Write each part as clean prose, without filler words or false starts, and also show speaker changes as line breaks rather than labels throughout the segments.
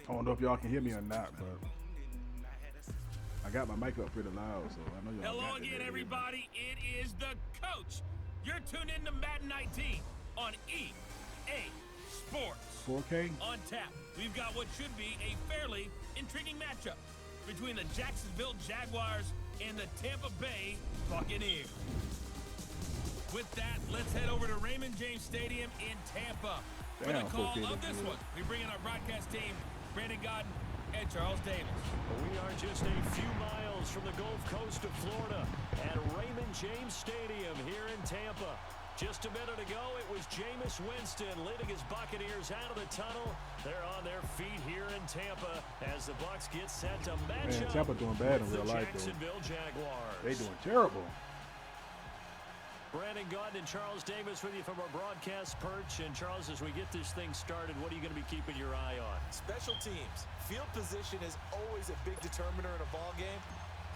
I don't know if y'all can hear me or not, but I got my mic up pretty loud, so I know y'all.
Hello again, everybody. It is the coach. You're tuned in to Madden 19 on EA Sports.
4K?
On tap, we've got what should be a fairly intriguing matchup between the Jacksonville Jaguars and the Tampa Bay Buccaneers. With that, let's head over to Raymond James Stadium in Tampa. For the call of this one, we bring in our broadcast team, Brandon Godden and Charles Davis.
We are just a few miles from the Gulf Coast of Florida at Raymond James Stadium here in Tampa. Just a minute ago, it was Jameis Winston leading his Buccaneers out of the tunnel. They're on their feet here in Tampa as the Bucs get set to match up
Tampa doing bad in real life,
Jacksonville Jaguars.
They doing terrible.
Brandon Godden and Charles Davis with you from our broadcast perch. And Charles, as we get this thing started, what are you going to be keeping your eye on?
Special teams. Field position is always a big determiner in a ball game.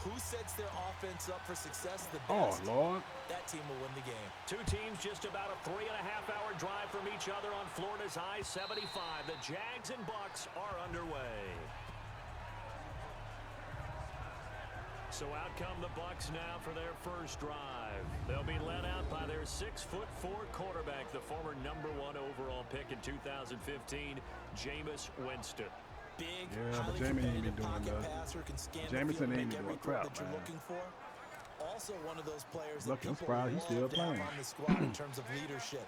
Who sets their offense up for success the best?
Oh, Lord.
That team will win the game.
Two teams just about a 3.5-hour drive from each other on Florida's I-75. The Jags and Bucs are underway. So out come the Bucs now for their first drive. They'll be led out by their 6'4" quarterback, the former #1 overall pick in 2015, Jameis Winston.
Big,
but Jameis ain't been doing
pocket
that.
passer, can scan
Jameis
the field,
ain't
make
doing
every throw
crap,
that you're
man.
looking for. Also one of those players
Look,
that
I'm
people
surprised he's still
love to have
playing.
on the squad in terms of leadership.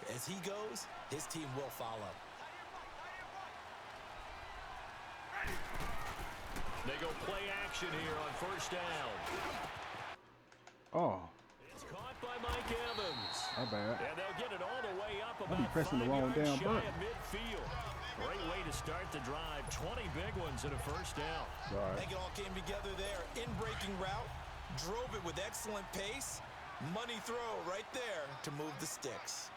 As he goes, his team will follow.
They go play action here on first down.
Oh.
It's caught by Mike Evans.
My bad.
And they'll get it all the way up
I be
about
pressing the
5
wrong
yards
damn
shy
button.
of midfield. Great way to start the drive. 20 big ones and a first down.
Sorry.
I think it all came together there. In-breaking route, drove it with excellent pace. Money throw right there to move the sticks.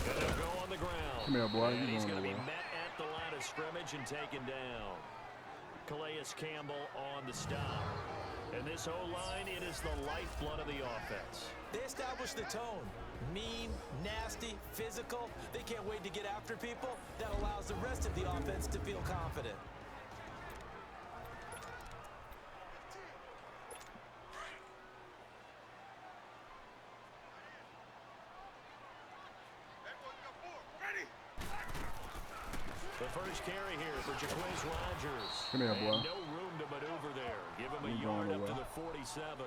And they'll go on the ground.
Come here, boy.
And he's
You
going to
going
be
nowhere.
met at the line of scrimmage and taken down. Calais Campbell on the stop. And this O-line, it is the lifeblood of the offense.
They establish the tone. Mean, nasty, physical. They can't wait to get after people. That allows the rest of the offense to feel confident.
The first carry here for Jaquez Rogers.
Come here, boy.
And no room to maneuver there. Give him a
You
yard
going
up to
away.
the 47.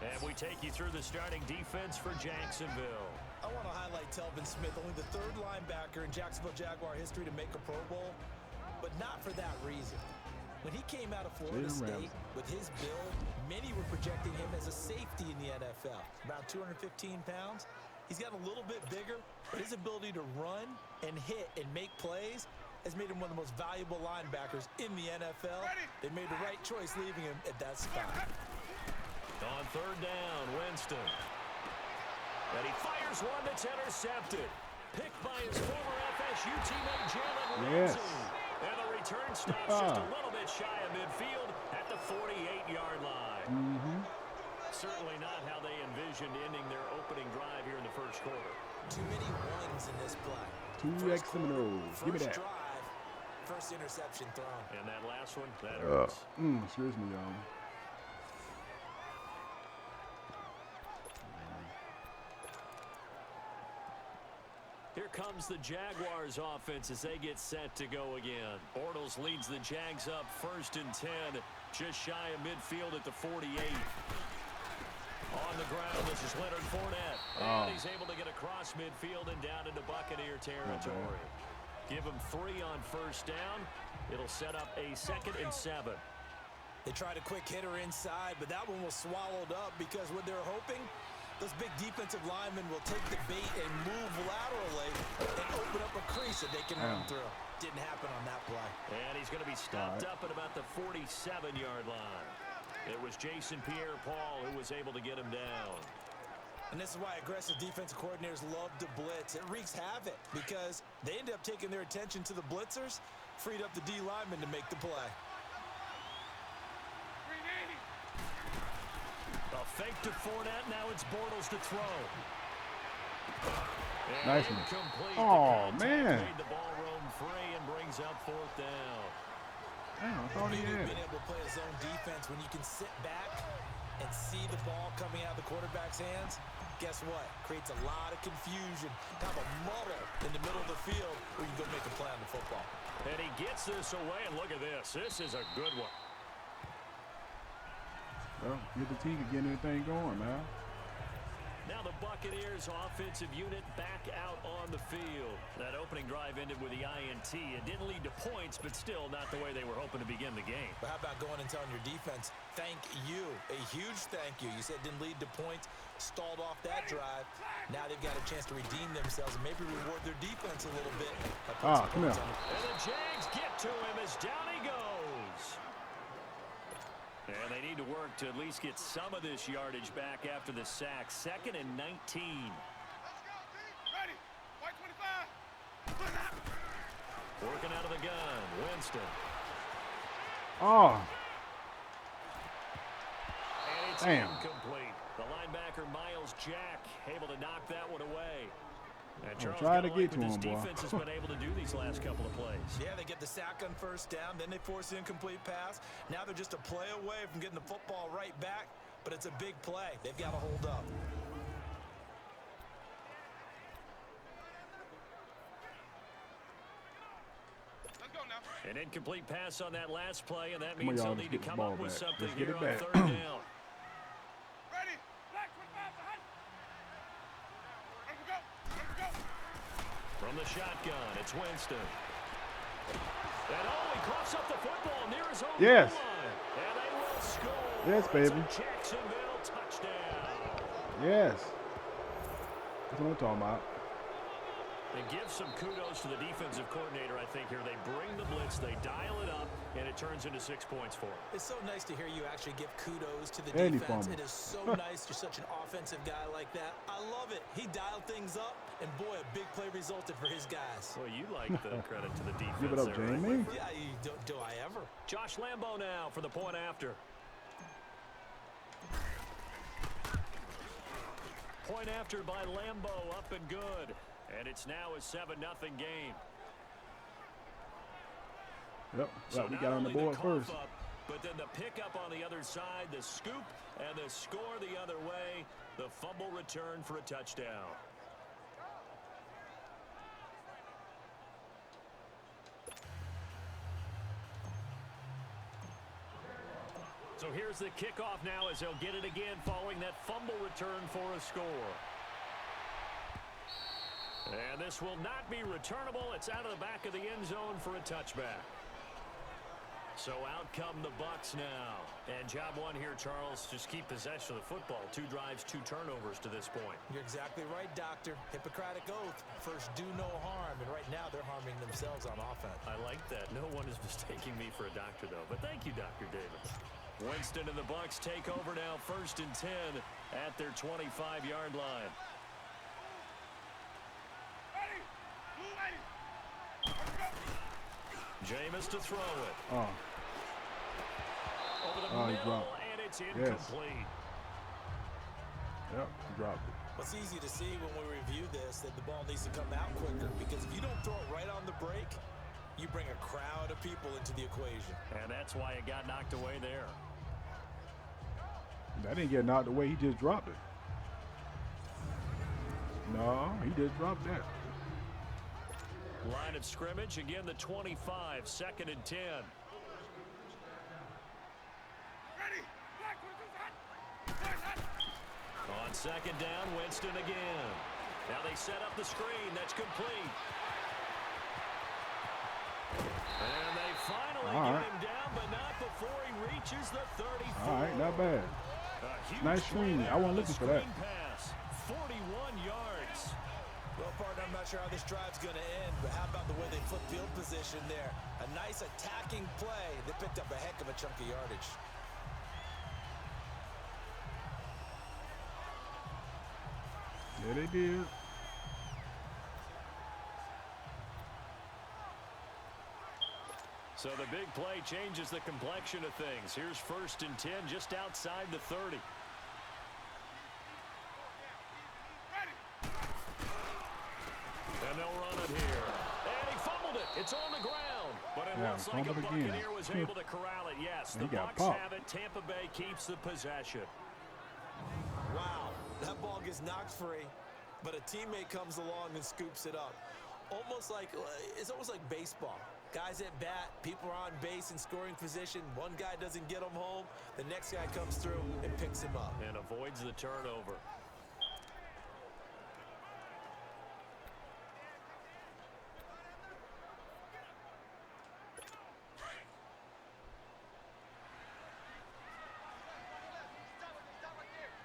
And we take you through the starting defense for Jacksonville.
I want to highlight Telvin Smith, only the third linebacker in Jacksonville Jaguar history to make a Pro Bowl, but not for that reason. When he came out of Florida State with his build, many were projecting him as a safety in the NFL. Around 215 pounds. He's gotten a little bit bigger, but his ability to run and hit and make plays has made him one of the most valuable linebackers in the NFL. They made the right choice leaving him at that spot.
On third down, Winston. And he fires one that's intercepted. picked by his former FSU teammate Jalen
Yes.
Ramsey. And the return stops just a little bit shy of midfield at the 48-yard line. Certainly not how they envisioned ending their opening drive here in the first quarter.
Too many ones in this play.
2x Seminoles. Give me that.
Drive, first interception thrown.
And that last one, that hurts.
Excuse me, y'all.
Here comes the Jaguars offense as they get set to go again. Bortles leads the Jags up 1st and 10, just shy of midfield at the 48. On the ground, this is Leonard Fournette. And he's able to get across midfield and down into Buccaneer territory. Give him 3 on 1st down. It'll set up a 2nd and 7.
They tried a quick hitter inside, but that one was swallowed up because what they're hoping, those big defensive linemen will take the bait and move laterally and open up a crease that they can run through. Didn't happen on that play.
And he's going to be stopped up at about the 47-yard line. It was Jason Pierre-Paul who was able to get him down.
And this is why aggressive defensive coordinators love to blitz. It wreaks havoc because they end up taking their attention to the blitzers, freed up the D lineman to make the play.
A fake to Fournette. Now it's Bortles to throw.
Nice one.
Incomplete.
Oh, man.
Made the ball roam free and brings up 4th down.
Damn, I thought he had.
Being able to play a zone defense when you can sit back and see the ball coming out of the quarterback's hands, guess what? Creates a lot of confusion, kind of a muddle in the middle of the field where you go make a play on the football.
And he gets this away, and look at this. This is a good one.
Well, get the team to get anything going, man.
Now the Buccaneers offensive unit back out on the field. That opening drive ended with the INT. It didn't lead to points, but still not the way they were hoping to begin the game.
But how about going and telling your defense, thank you, a huge thank you. You said it didn't lead to points, stalled off that drive. Now they've got a chance to redeem themselves and maybe reward their defense a little bit.
And
Come here.
the Jags get to him as down he goes. And they need to work to at least get some of this yardage back after the sack. 2nd and 19.
Let's go, team. Ready. White 25.
Working out of the gun. Winston.
Oh,
And it's
damn.
incomplete. The linebacker, Miles Jack, able to knock that one away. And Charles,
trying to
kinda
get
like
to
what
him,
this
boy.
defense has been able to do these last couple of plays.
Yeah, they get the sack on 1st down, then they force the incomplete pass. Now they're just a play away from getting the football right back, but it's a big play. They've got to hold up.
Let's go now.
An incomplete pass on that last play, and that
Come on,
means
y'all,
they'll
let's
need to
get this
come
ball
up with
back.
something
Let's get
here
it
on
back.
3rd down.
Ready. Black 25 behind. Ready to go. Ready to go.
From the shotgun, it's Winston. And he coughs up the football near his own
Yes.
goal line. And they will score.
Yes, baby.
It's a Jacksonville touchdown.
Yes. That's what I'm talking about.
And give some kudos to the defensive coordinator, I think, here. They bring the blitz, they dial it up, and it turns into 6 points for them.
It's so nice to hear you actually give kudos to the
And he
defense.
fumbled.
It is so nice. You're such an offensive guy like that. I love it. He dialed things up, and boy, a big play resulted for his guys.
Well, you like the credit to the defense.
Give it up,
there, right?
Jamie.
Yeah, do I ever?
Josh Lambo now for the point after. Point after by Lambo, up and good. And it's now a 7-0 game.
Yep.
So
Well, we
not
got on the
only
board
cough
first.
up, but then the pickup on the other side, the scoop, and the score the other way. The fumble return for a touchdown. So here's the kickoff now as they'll get it again following that fumble return for a score. And this will not be returnable. It's out of the back of the end zone for a touchback. So out come the Bucs now. And job one here, Charles, just keep possession of the football. 2 drives, 2 turnovers to this point.
You're exactly right, Doctor. Hippocratic oath. First, do no harm. And right now, they're harming themselves on offense.
I like that. No one is mistaking me for a doctor, though. But thank you, Dr. Davis. Winston and the Bucs take over now, 1st and 10 at their 25-yard line.
Ready.
Jameis to throw it.
Oh.
Over the
Oh, he
middle,
dropped.
and it's incomplete.
Yep, he dropped it.
It's easy to see when we review this that the ball needs to come out quicker, because if you don't throw it right on the break, you bring a crowd of people into the equation.
And that's why it got knocked away there.
That didn't get knocked away. He just dropped it. No, he just dropped that.
Line of scrimmage, again the 25, 2nd and 10.
Ready. Black, boys, hot.
On 2nd down, Winston again. Now they set up the screen. That's complete. And they finally get him down, but not before he reaches the 34.
All right, not bad. Nice screen. I wasn't looking for that.
Pass, 41 yards.
Well, partner, I'm not sure how this drive's going to end, but how about the way they flip field position there? A nice attacking play. They picked up a heck of a chunk of yardage.
Yeah, they did.
So the big play changes the complexion of things. Here's 1st and 10 just outside the 30. And they'll run it here. And he fumbled it. It's on the ground. But it looks like a Buccaneer was able to corral it. Yes, the Bucs have it. Tampa Bay keeps the possession.
Wow, that ball gets knocked free, but a teammate comes along and scoops it up. It's almost like baseball. Guys at bat, people are on base in scoring position. One guy doesn't get him home. The next guy comes through and picks him up.
And avoids the turnover.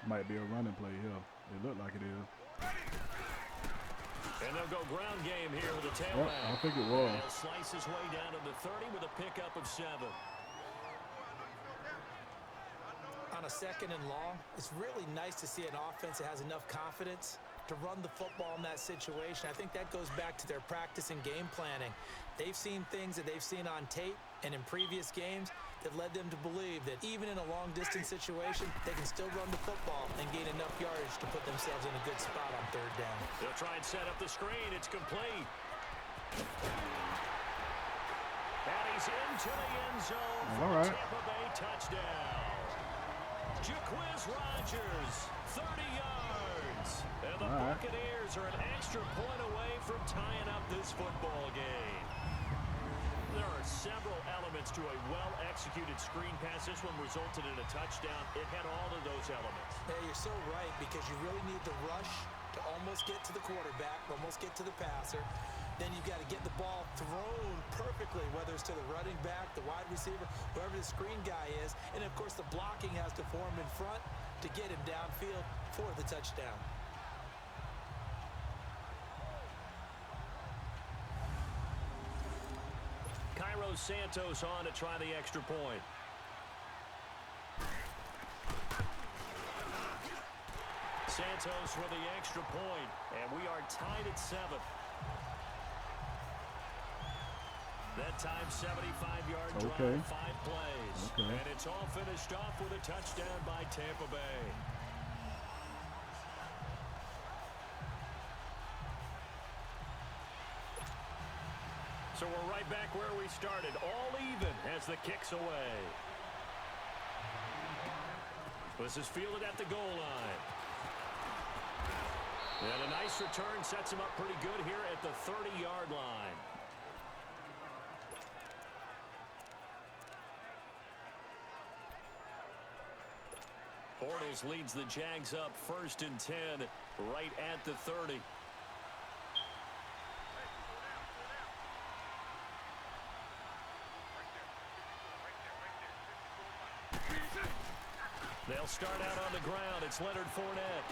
Might be a running play here. It looked like it is.
And they'll go ground game here with a tailback.
Yep, I think it was.
And he'll slice his way down to the 30 with a pickup of 7.
On a 2nd and long, it's really nice to see an offense that has enough confidence to run the football in that situation. I think that goes back to their practice and game planning. They've seen things that they've seen on tape and in previous games that led them to believe that even in a long-distance situation, they can still run the football and gain enough yardage to put themselves in a good spot on 3rd down.
They'll try and set up the screen. It's complete. And he's into the end zone for the Tampa Bay touchdown. Jaquiz Rodgers, 30 yards. And the Buccaneers are an extra point away from tying up this football game. There are several elements to a well-executed screen pass. This one resulted in a touchdown. It had all of those elements.
Yeah, you're so right, because you really need the rush to almost get to the quarterback, almost get to the passer. Then you've got to get the ball thrown perfectly, whether it's to the running back, the wide receiver, whoever the screen guy is. And, of course, the blocking has to form in front to get him downfield for the touchdown.
Cairo Santos on to try the extra point. Santos for the extra point, and we are tied at 7. That time, 75-yard drive, 5 plays. And it's all finished off with a touchdown by Tampa Bay. So we're right back where we started, all even as the kick's away. This is fielded at the goal line. And a nice return sets him up pretty good here at the 30-yard line. Bortles leads the Jags up 1st and 10 right at the 30. They'll start out on the ground. It's Leonard Fournette.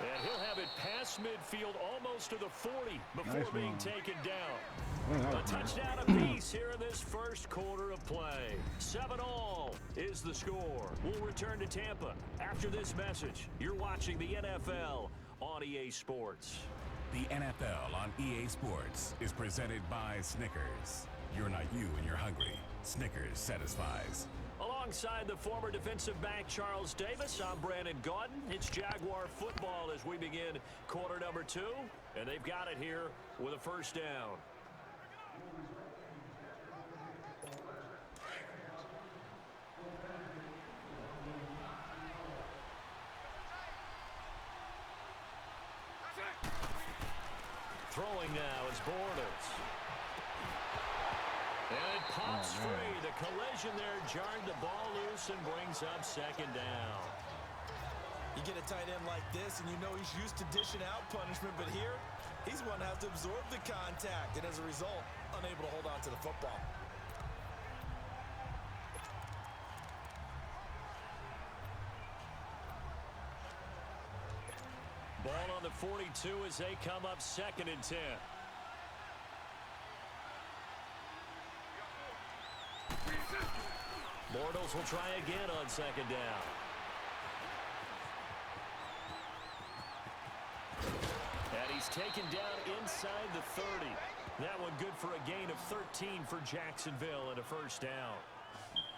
And he'll have it past midfield almost to the 40 before being taken down. A touchdown apiece here in this first quarter of play. 7-all is the score. We'll return to Tampa after this message. You're watching the NFL on EA Sports.
The NFL on EA Sports is presented by Snickers. You're not you when you're hungry. Snickers satisfies.
Alongside the former defensive back Charles Davis, I'm Brandon Gaudin. It's Jaguar football as we begin quarter number 2, and they've got it here with a first down. Throwing now is Bortles. And it pops free. The collision there jarred the ball loose and brings up second down.
You get a tight end like this, and you know he's used to dishing out punishment, but here, he's one that has to absorb the contact, and as a result, unable to hold on to the football.
Ball on the 42 as they come up 2nd and 10. Bortles will try again on 2nd down. And he's taken down inside the 30. That one good for a gain of 13 for Jacksonville and a first down.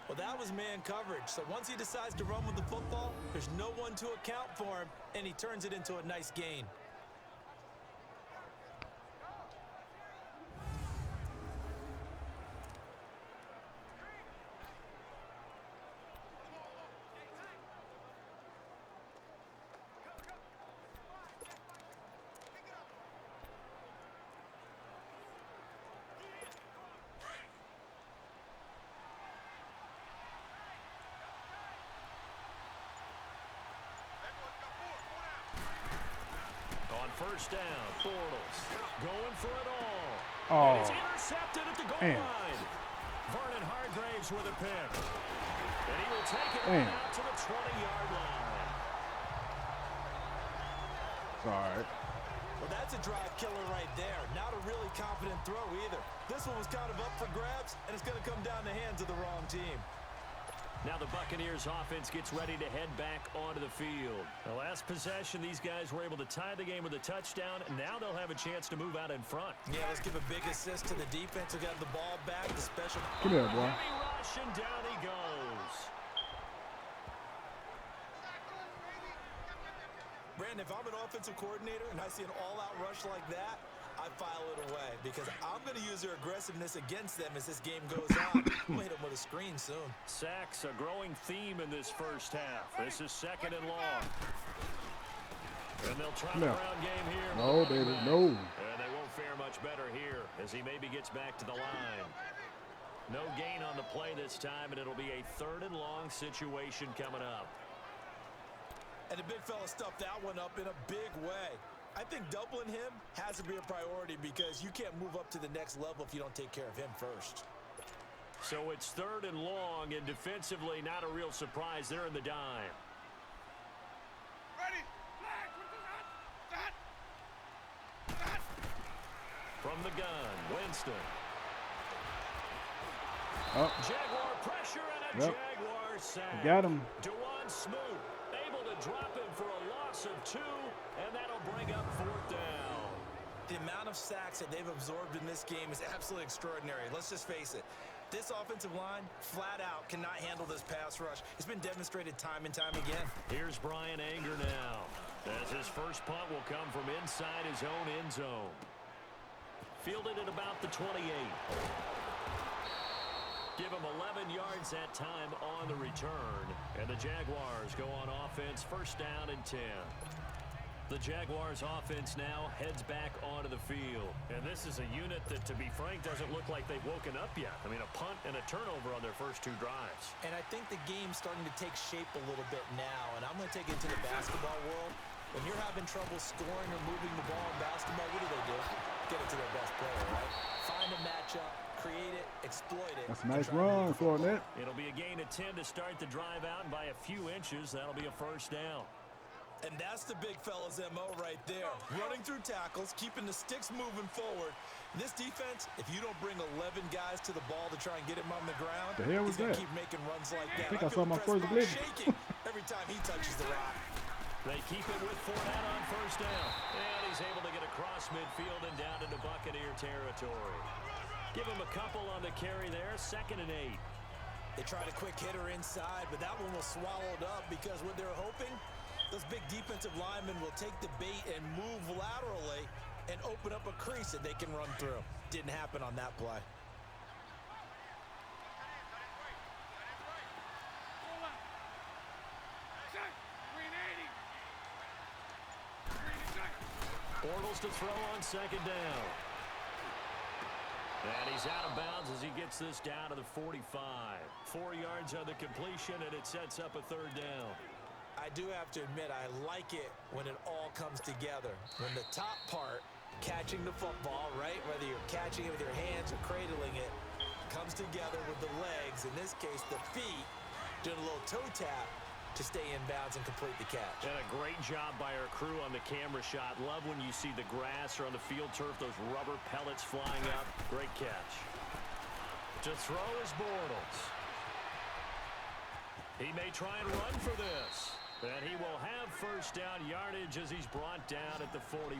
Well, that was man coverage. So once he decides to run with the football, there's no one to account for him, and he turns it into a nice gain.
First down, Bortles going for it all.
Oh,
and it's intercepted at the goal line. Vernon Hargraves with a pick. And he will take it right out to the 20-yard line.
Sorry.
Well, that's a drive killer right there. Not a really confident throw either. This one was kind of up for grabs, and it's going to come down the hands of the wrong team.
Now the Buccaneers offense gets ready to head back onto the field. The last possession, these guys were able to tie the game with a touchdown. Now they'll have a chance to move out in front.
Yeah, let's give a big assist to the defense who got the ball back. The special.
Come here, boy.
Heavy rush, and down he goes.
Brandon, if I'm an offensive coordinator and I see an all-out rush like that, I file it away because I'm going to use their aggressiveness against them as this game goes on. We'll hit them with a screen soon.
Sacks, a growing theme in this first half. This is 2nd and long. And they'll try the ground game here.
No, baby, no.
And they won't fare much better here as he maybe gets back to the line. No gain on the play this time, and it'll be a 3rd and long situation coming up.
And the big fella stuffed that one up in a big way. I think doubling him has to be a priority because you can't move up to the next level if you don't take care of him first.
So it's 3rd and long, and defensively not a real surprise. They're in the dime.
Ready.
From the gun, Winston.
Oh.
Jaguar pressure and a Jaguar sack.
Got him.
DeJuan Smoot able to drop him for a loss of 2, and that'll bring up 4th down.
The amount of sacks that they've absorbed in this game is absolutely extraordinary. Let's just face it. This offensive line, flat out, cannot handle this pass rush. It's been demonstrated time and time again.
Here's Brian Anger now, as his first punt will come from inside his own end zone. Fielded at about the 28. Give him 11 yards that time on the return. And the Jaguars go on offense, 1st down and 10. The Jaguars offense now heads back onto the field. And this is a unit that, to be frank, doesn't look like they've woken up yet. I mean, a punt and a turnover on their first 2 drives.
And I think the game's starting to take shape a little bit now. And I'm going to take it to the basketball world. When you're having trouble scoring or moving the ball in basketball, what do? Get it to their best player, right? Find a matchup, create it, exploit it.
That's a nice run, Fournette.
It'll be a gain of 10 to start the drive out, and by a few inches, that'll be a 1st down.
And that's the big fella's MO right there. Running through tackles, keeping the sticks moving forward. This defense, if you don't bring 11 guys to the ball to try and get him on the ground,
the hell was
he's going
that?
to keep making runs like that.
I think I saw my first blitz.
Shaking every time he touches the rock.
They keep it with Fournette on first down. And he's able to get across midfield and down into Buccaneer territory. Give him a couple on the carry there, 2nd and 8.
They tried a quick hitter inside, but that one was swallowed up because what they're hoping, those big defensive linemen will take the bait and move laterally and open up a crease that they can run through. Didn't happen on that play.
Bortles to throw on 2nd down. And he's out of bounds as he gets this down to the 45. 4 yards on the completion, and it sets up a 3rd down.
I do have to admit, I like it when it all comes together. When the top part, catching the football, right, whether you're catching it with your hands or cradling it, comes together with the legs, in this case the feet, doing a little toe tap to stay in bounds and complete the catch.
And a great job by our crew on the camera shot. Love when you see the grass or on the field turf, those rubber pellets flying up. Great catch. To throw is Bortles. He may try and run for this. And he will have first down yardage as he's brought down at the 41.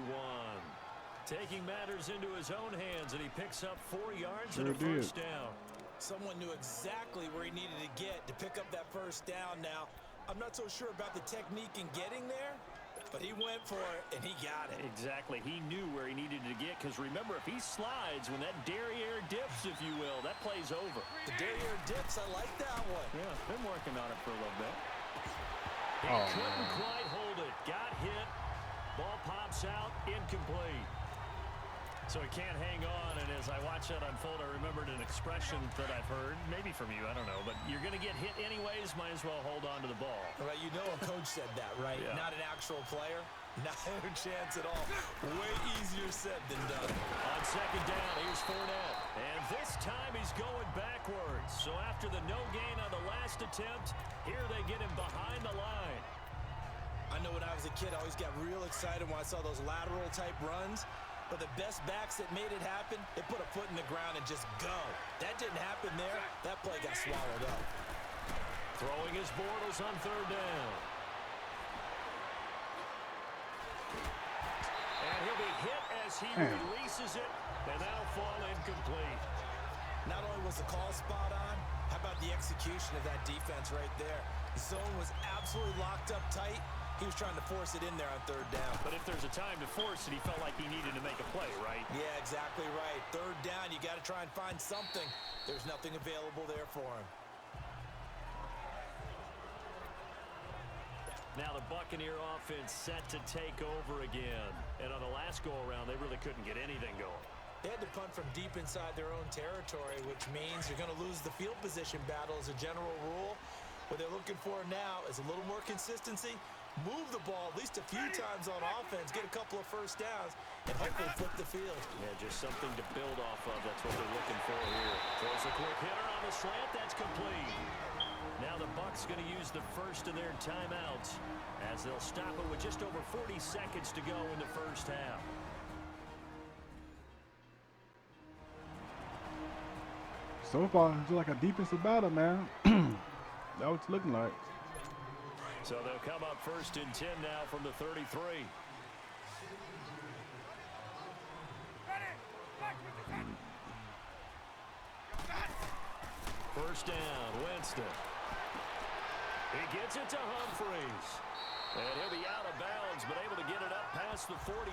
Taking matters into his own hands, and he picks up 4 yards and a first down.
Someone knew exactly where he needed to get to pick up that first down now. I'm not so sure about the technique in getting there, but he went for it, and he got it.
Exactly. He knew where he needed to get, because remember, if he slides, when that derriere dips, if you will, that play's over.
The derriere dips, I like that one.
Yeah, been working on it for a little bit. He couldn't quite hold it. Got hit. Ball pops out. Incomplete. So he can't hang on, and as I watch that unfold, I remembered an expression that I've heard, maybe from you, I don't know, but you're going to get hit anyways, might as well hold on to the ball.
Right, you know a coach said that, right?
Yeah.
Not an actual player. Not a chance at all. Way easier said than done.
On 2nd down, here's Fournette. And this time he's going backwards. So after the no gain on the last attempt, here they get him behind the line.
I know when I was a kid, I always got real excited when I saw those lateral type runs. But the best backs that made it happen, they put a foot in the ground and just go. That didn't happen there. That play got swallowed up.
Throwing his Bortles on 3rd down. And he'll be hit as he releases it, and that'll fall incomplete.
Not only was the call spot on, how about the execution of that defense right there? The zone was absolutely locked up tight. He was trying to force it in there on 3rd down.
But if there's a time to force it, he felt like he needed to make a play, right?
Yeah, exactly right. 3rd down, you got to try and find something. There's nothing available there for him.
Now the Buccaneer offense set to take over again. And on the last go-around, they really couldn't get anything going.
They had to punt from deep inside their own territory, which means you're going to lose the field position battle as a general rule. What they're looking for now is a little more consistency. Move the ball at least a few times on offense, get a couple of first downs, and hopefully flip the field.
Yeah, just something to build off of. That's what they're looking for here. Throws a quick hitter on the slant. That's complete. Now the Bucs going to use the first of their timeouts as they'll stop it with just over 40 seconds to go in the first half.
So far, it's like a defensive battle, man. That's what it's looking like.
So they'll come up 1st and 10 now from the 33. First down, Winston. He gets it to Humphreys. And he'll be out of bounds, but able to get it up past the 45.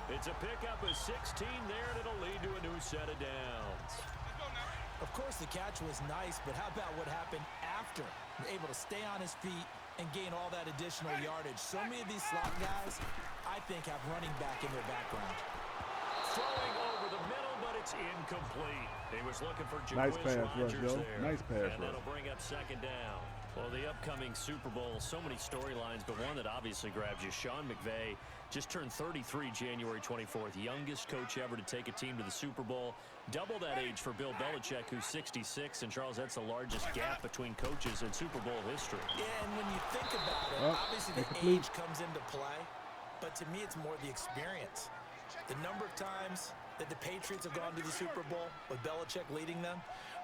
It's a pickup of 16 there, and it'll lead to a new set of downs.
Of course, the catch was nice, but how about what happened after? Able to stay on his feet and gain all that additional yardage. So many of these slot guys, I think, have running back in their background.
Throwing over the middle, but it's incomplete. He was looking for
Nice pass rush,
Rodgers
yo.
there.
Nice pass rush.
And that'll bring up 2nd down. Well, the upcoming Super Bowl, so many storylines, but one that obviously grabs you. Sean McVay just turned 33 January 24th. Youngest coach ever to take a team to the Super Bowl. Double that age for Bill Belichick, who's 66. And, Charles, that's the largest gap between coaches in Super Bowl history.
Yeah, and when you think about it, obviously the age comes into play. But to me, it's more the experience. The number of times that the Patriots have gone to the Super Bowl with Belichick leading them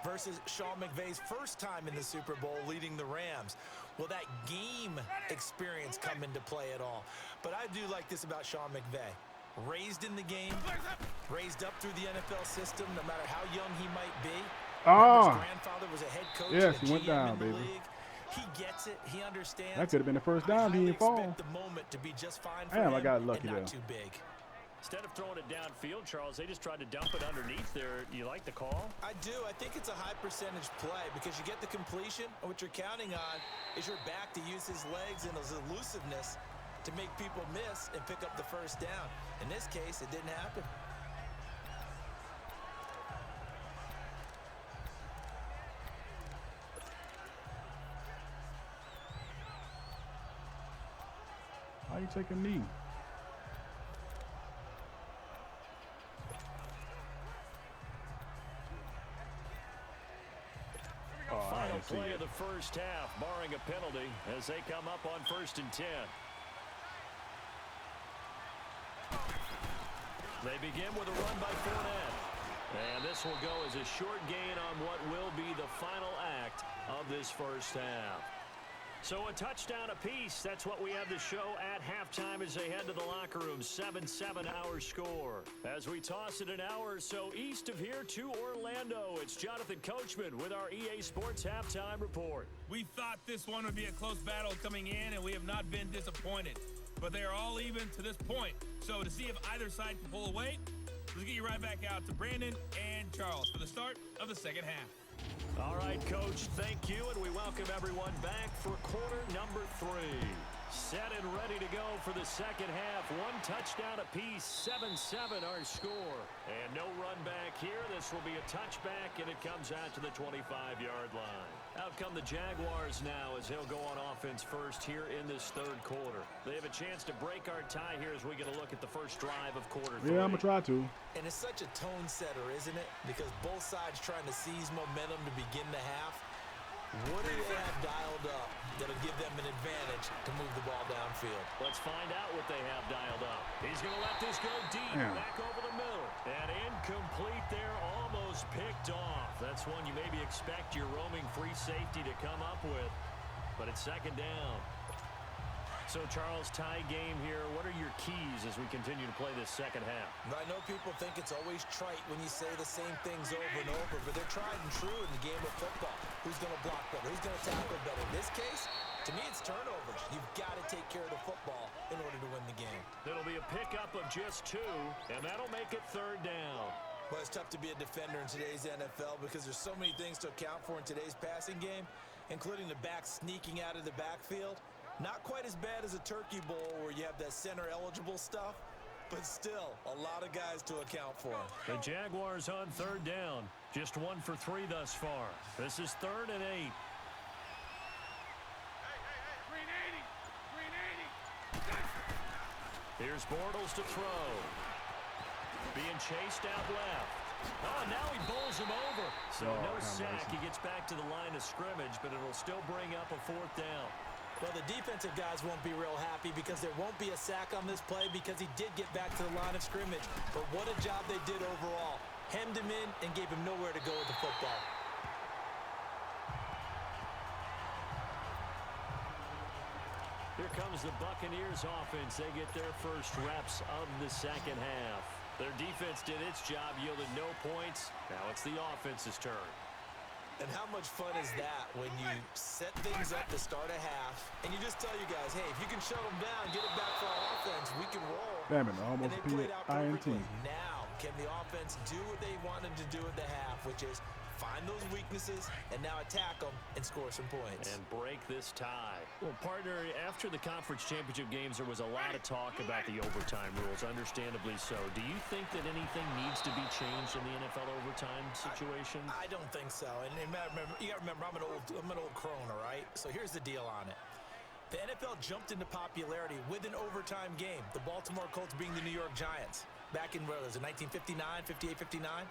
versus Sean McVay's first time in the Super Bowl leading the Rams? Will that game experience come into play at all? But I do like this about Sean McVay. Raised in the game, raised up through the NFL system, no matter how young he might be. His grandfather was a head coach and a
he went
GM
down,
in the
baby.
league. He gets it. He understands.
That could have been the first down. He didn't fall.
I expect the moment to be just fine for
Damn,
him
I got lucky
and not
there.
too big.
Instead of throwing it downfield, Charles, they just tried to dump it underneath there. You like the call?
I do. I think it's a high percentage play because you get the completion, and what you're counting on is your back to use his legs and his elusiveness to make people miss and pick up the first down. In this case, it didn't happen.
Why you take a knee?
Final play of the first half, barring a penalty, as they come up on 1st and 10. They begin with a run by Fournette. And this will go as a short gain on what will be the final act of this first half. So a touchdown apiece. That's what we have to show at halftime as they head to the locker room. 7-7 our score. As we toss it an hour or so east of here to Orlando, it's Jonathan Coachman with our EA Sports Halftime Report.
We thought this one would be a close battle coming in, and we have not been disappointed. But they are all even to this point. So to see if either side can pull away, let's get you right back out to Brandon and Charles for the start of the second half.
All right, Coach, thank you, and we welcome everyone back for quarter number 3. Set and ready to go for the second half. One touchdown apiece, 7-7 our score. And no run back here. This will be a touchback, and it comes out to the 25-yard line. Out come the Jaguars now as they'll go on offense first here in this third quarter. They have a chance to break our tie here as we get a look at the first drive of quarter 3.
Yeah, I'm going to try to.
And it's such a tone setter, isn't it? Because both sides trying to seize momentum to begin the half. What do they have dialed up that'll give them an advantage to move the ball downfield?
Let's find out what they have dialed up. He's going to let this go deep, back over the middle. And incomplete there, almost picked off. That's one you maybe expect your roaming free safety to come up with. But it's second down. So, Charles, tie game here. What are your keys as we continue to play this second half?
I know people think it's always trite when you say the same things over and over, but they're tried and true in the game of football. Who's going to block better? Who's going to tackle better? In this case, to me, it's turnovers. You've got to take care of the football in order to win the game.
It'll be a pickup of just 2, and that'll make it third down.
Well, it's tough to be a defender in today's NFL because there's so many things to account for in today's passing game, including the back sneaking out of the backfield. Not quite as bad as a turkey bowl where you have that center-eligible stuff, but still a lot of guys to account for.
The Jaguars on third down. Just 1 for 3 thus far. This is 3rd and 8.
Hey, green 80, green 80.
Here's Bortles to throw. Being chased out left. Oh, now he bowls him over. So no sack. He gets back to the line of scrimmage, but it'll still bring up a 4th down.
Well, the defensive guys won't be real happy because there won't be a sack on this play because he did get back to the line of scrimmage. But what a job they did overall. Hemmed him in and gave him nowhere to go with the football.
Here comes the Buccaneers offense. They get their first reps of the second half. Their defense did its job, yielded no points. Now it's the offense's turn.
And how much fun is that when you set things up to start a half and you just tell you guys, hey, if you can shut them down, get it back for our offense, we can roll.
Damn it, almost
and they played out
INT.
perfectly. Now, can the offense do what they wanted to do at the half, which is find those weaknesses and now attack them and score some points.
And break this tie. Well, partner, after the conference championship games, there was a lot of talk about the overtime rules, understandably so. Do you think that anything needs to be changed in the NFL overtime situation?
I don't think so. And you got to remember, I'm an old crone, all right? So here's the deal on it. The NFL jumped into popularity with an overtime game. The Baltimore Colts being the New York Giants. Back in, what was it, 1959, 58, 59?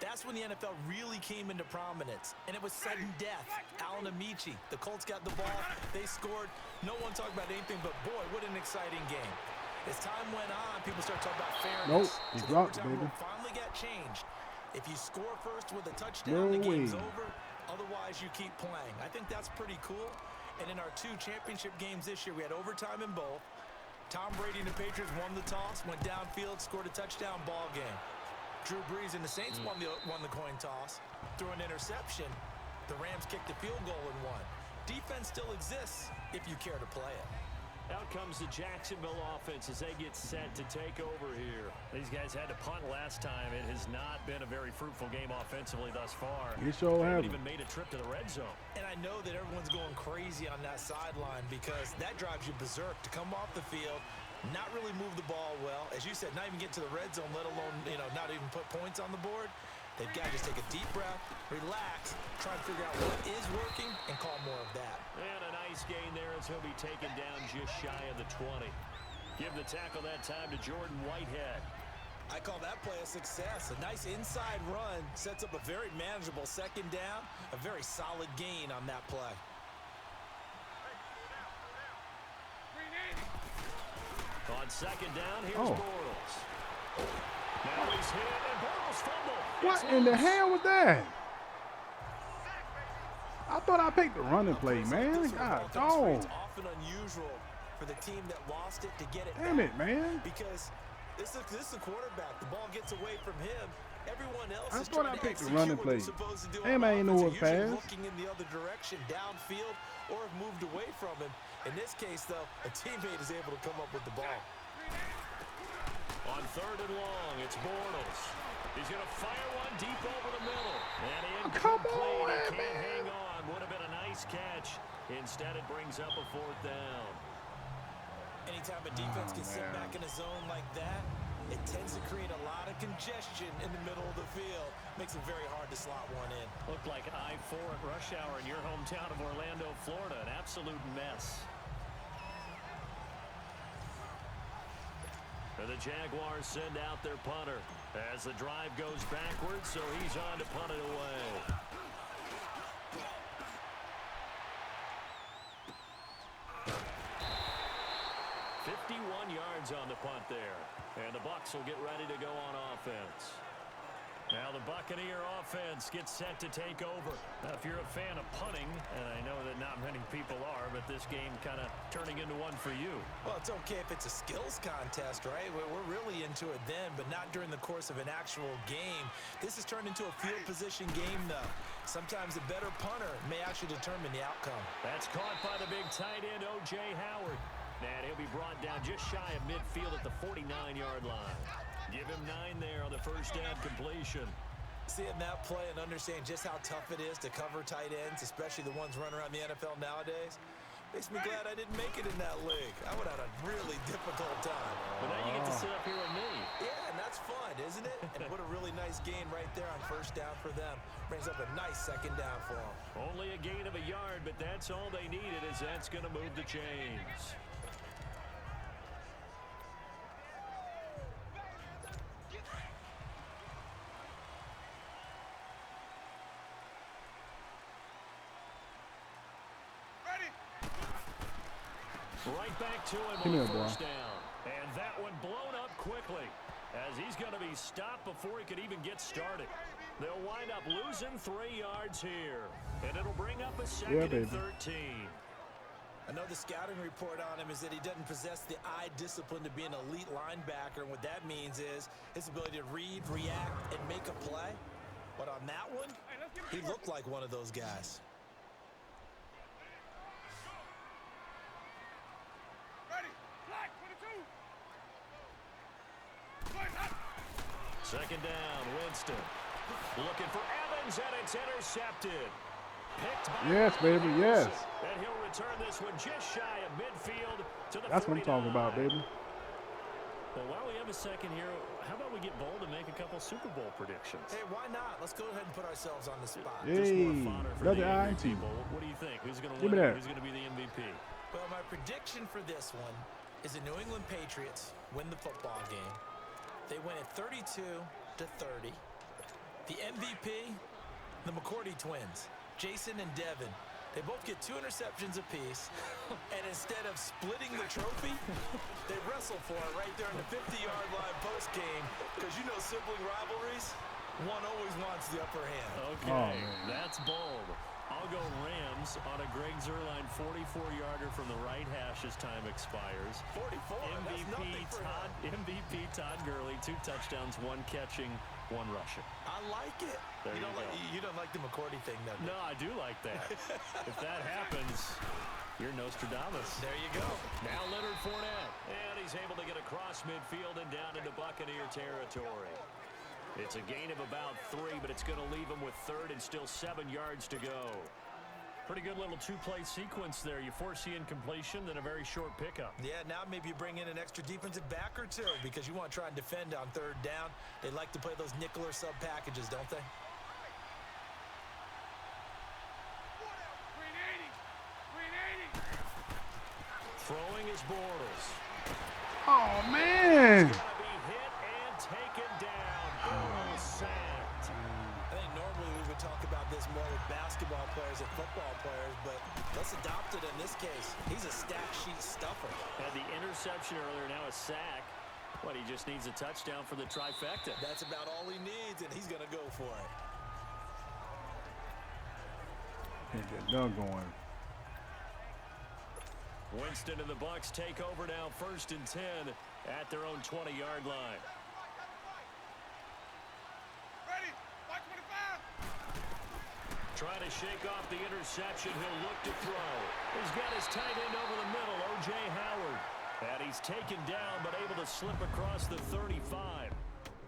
That's when the NFL really came into prominence, and it was sudden death. Alan Amici, the Colts got the ball, they scored. No one talked about anything but, boy, what an exciting game. As time went on, people started talking about fairness.
Nope, he
So the
dropped,
overtime
baby.
rule finally got changed. If you score first with a touchdown, the game's over. Otherwise, you keep playing. I think that's pretty cool. And in our 2 championship games this year, we had overtime in both. Tom Brady and the Patriots won the toss, went downfield, scored a touchdown, ball game. Drew Brees and the Saints won the coin toss, threw an interception. The Rams kicked a field goal and won. Defense still exists if you care to play it.
Out comes the Jacksonville offense as they get set to take over here. These guys had to punt last time. It has not been a very fruitful game offensively thus far.
You sure
They
haven't
haven't even made a trip to the red zone.
And I know that everyone's going crazy on that sideline because that drives you berserk to come off the field, not really move the ball well. As you said, not even get to the red zone, let alone, not even put points on the board. They've got to just take a deep breath, relax, try to figure out what is working, and call more of that.
And a nice gain there as he'll be taken down just shy of the 20. Give the tackle that time to Jordan Whitehead.
I call that play a success. A nice inside run sets up a very manageable second down, a very solid gain on that play.
On second down, here's Bortles. Now he's hit, and Bortles fumble.
What in the hell was that? I thought I picked the running play, man. God, dog.
It's often unusual for the team that lost it to get it
Damn
back.
it, man.
Because this is a quarterback. The ball gets away from him. Everyone else
I
is
thought
trying
I
to
picked the
execute
running
what
play.
they're supposed to do.
Damn, I ain't know it was
Usually
fast.
looking in the other direction, downfield, or have moved away from him. In this case, though, a teammate is able to come up with the ball.
On third and long, it's Bortles. He's going to fire one deep over the middle. And
Come
incomplete.
on,
He can't
man.
hang on. Would have been a nice catch. Instead, it brings up a 4th down.
Anytime a defense can sit back in a zone like that, it tends to create a lot of congestion in the middle of the field. Makes it very hard to slot one in.
Looked like I-4 at rush hour in your hometown of Orlando, Florida. An absolute mess. And the Jaguars send out their punter as the drive goes backwards, so he's on to punt it away. Yards on the punt there. And the Bucs will get ready to go on offense. Now the Buccaneer offense gets set to take over. Now, if you're a fan of punting, and I know that not many people are, but this game kind of turning into one for you.
Well, it's okay if it's a skills contest, right? We're really into it then, but not during the course of an actual game. This has turned into a field position game, though. Sometimes a better punter may actually determine the outcome.
That's caught by the big tight end, O.J. Howard. And he'll be brought down just shy of midfield at the 49-yard line. Give him 9 there on the first down completion.
Seeing that play and understanding just how tough it is to cover tight ends, especially the ones running around the NFL nowadays, makes me glad I didn't make it in that league. I would have had a really difficult time.
But now you get to sit up here with me.
Yeah, and that's fun, isn't it? And what a really nice gain right there on first down for them. Brings up a nice second down for them.
Only a gain of a yard, but that's all they needed, as that's going to move the chains. Right back to him on first down. And that one blown up quickly as he's going to be stopped before he could even get started. They'll wind up losing 3 yards here. And it'll bring up a second and 13.
I know the scouting report on him is that he doesn't possess the eye discipline to be an elite linebacker. And what that means is his ability to read, react, and make a play. But on that one, he looked like one of those guys.
Second down, Winston. Looking for Evans, and it's intercepted. Picked by
yes, baby, yes.
And he'll return this one just shy of midfield to the
That's
49.
what I'm talking about, baby.
Well, while we have a second here, how about we get bold and make a couple Super Bowl predictions?
Hey, why not? Let's go ahead and put ourselves on the spot.
Hey,
Another
INT.
people. What do you think? Who's going to
Give
win?
me that.
Who's going to be the MVP?
Well, my prediction for this one is the New England Patriots win the football game. They win it 32-30. The MVP, the McCourty twins, Jason and Devin. They both get 2 interceptions apiece, and instead of splitting the trophy, they wrestle for it right there on the 50-yard line post-game, because you know sibling rivalries, one always wants the upper hand.
Okay, that's bold. I'll go Rams on a Greg Zuerlein 44-yarder from the right hash as time expires.
44,
MVP Todd Gurley, 2 touchdowns, 1 catching, 1 rushing.
I like it. You don't like the McCourty thing, though?
No, I do like that. If that happens, you're Nostradamus.
There you go.
Now Leonard Fournette. And he's able to get across midfield and down into Buccaneer territory. It's a gain of about 3, but it's going to leave him with 3rd and still 7 yards to go. Pretty good little 2-play sequence there. You force the incompletion, then a very short pickup.
Yeah, now maybe you bring in an extra defensive back or 2 because you want to try and defend on 3rd down. They like to play those nickel or sub packages, don't they?
Throwing is Bortles.
Oh, man.
He's going to be hit and taken down. Bortles sacked.
I think normally we would talk about this more with basketball players and football players, but let's adopt it in this case. He's a stat sheet stuffer.
Had the interception earlier, now a sack. What, he just needs a touchdown for the trifecta.
That's about all he needs, and he's going to go for it.
Can't get done going.
Winston and the Bucs take over now, 1st and 10 at their own 20-yard line.
Ready, 25.
Trying to shake off the interception. He'll look to throw. He's got his tight end over the middle, O.J. Howard. And he's taken down, but able to slip across the 35.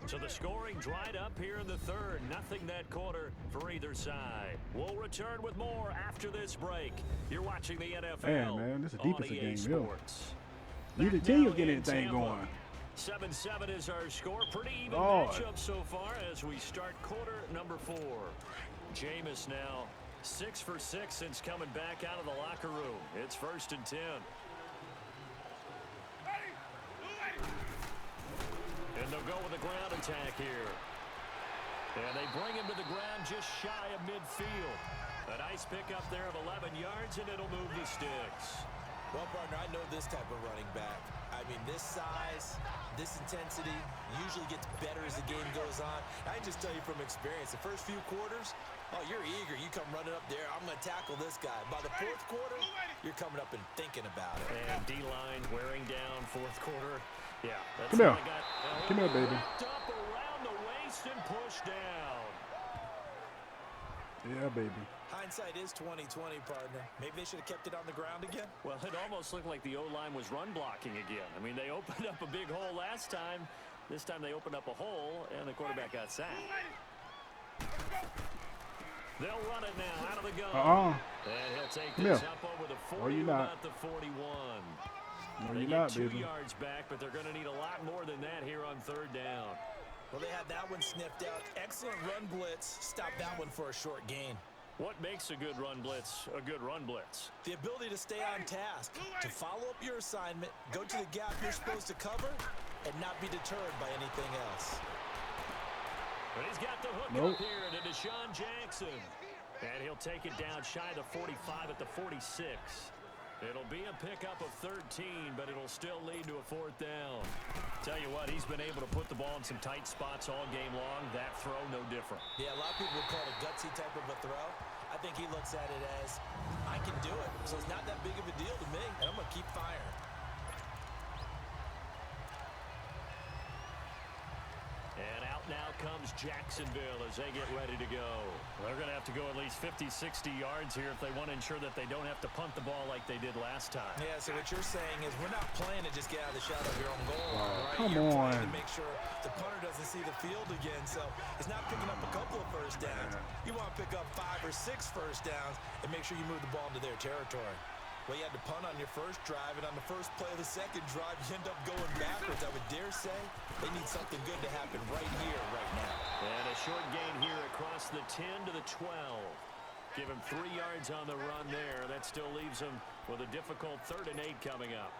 So the scoring dried up here in the 3rd. Nothing that quarter for either side. We'll return with more after this break. You're watching the NFL.
Man, this is a defensive
EA
game,
Sports.
Neither team was getting anything going.
7-7 is our score. Pretty even
Lord.
matchup so far as we start quarter number 4. Jameis now 6 for 6 since coming back out of the locker room. It's 1st and 10. And they'll go with a ground attack here. And they bring him to the ground just shy of midfield. A nice pickup there of 11 yards, and it'll move the sticks.
Well, partner, I know this type of running back. I mean, this size, this intensity usually gets better as the game goes on. I can just tell you from experience, the first few quarters, oh, you're eager. You come running up there, I'm going to tackle this guy. By the 4th quarter, you're coming up and thinking about it.
And D-line wearing down 4th quarter. Yeah, that's
Come here.
Come
here, baby.
Up around the waist and pushed down.
Yeah, baby.
Hindsight is 20/20, partner. Maybe they should have kept it on the ground again.
Well, it almost looked like the O-line was run blocking again. I mean, they opened up a big hole last time. This time they opened up a hole, and the quarterback got sacked. They'll run it now out of the gun. And he'll take this up over the 40, about the 41.
No,
they
you're
get
not,
2
baby.
yards back, but they're going to need a lot more than that here on 3rd down.
Well, they had that one sniffed out. Excellent run blitz. Stop that one for a short gain.
What makes a good run blitz a good run blitz?
The ability to stay on task, to follow up your assignment, go to the gap you're supposed to cover, and not be deterred by anything else.
But he's got the hook up here to Deshaun Jackson. And he'll take it down shy of the 45 at the 46. It'll be a pickup of 13, but it'll still lead to a 4th down. Tell you what, he's been able to put the ball in some tight spots all game long. That throw, no different.
Yeah, a lot of people would call it a gutsy type of a throw. I think he looks at it as, I can do it. So it's not that big of a deal to me, and I'm going to keep firing.
And out now comes Jacksonville as they get ready to go. They're going to have to go at least 50, 60 yards here if they want to ensure that they don't have to punt the ball like they did last time.
Yeah, so what you're saying is we're not playing to just get out of the shadow of your own goal line, right?
Come
you're
on.
playing to make sure the punter doesn't see the field again. So it's not picking up a couple of 1st downs. You want to pick up 5 or 6 1st downs and make sure you move the ball into their territory. Well, you had to punt on your first drive, and on the first play of the second drive, you end up going backwards. I would dare say they need something good to happen right here, right now.
And a short gain here across the 10 to the 12. Give him 3 yards on the run there. That still leaves him with a difficult 3rd and 8 coming up.